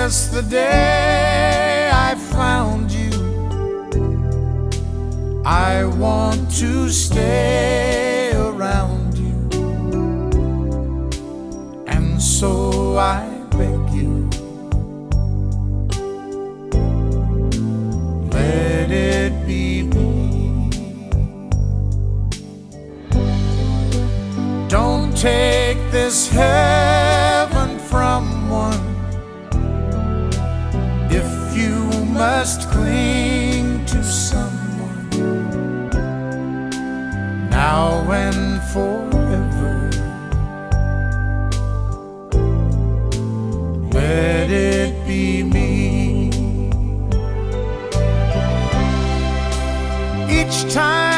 since the day I found you. I want to stay around you, and so I beg you, let it be me. Don't take this heaven from one if you must cling to someone now and forever. Let it be me. Each time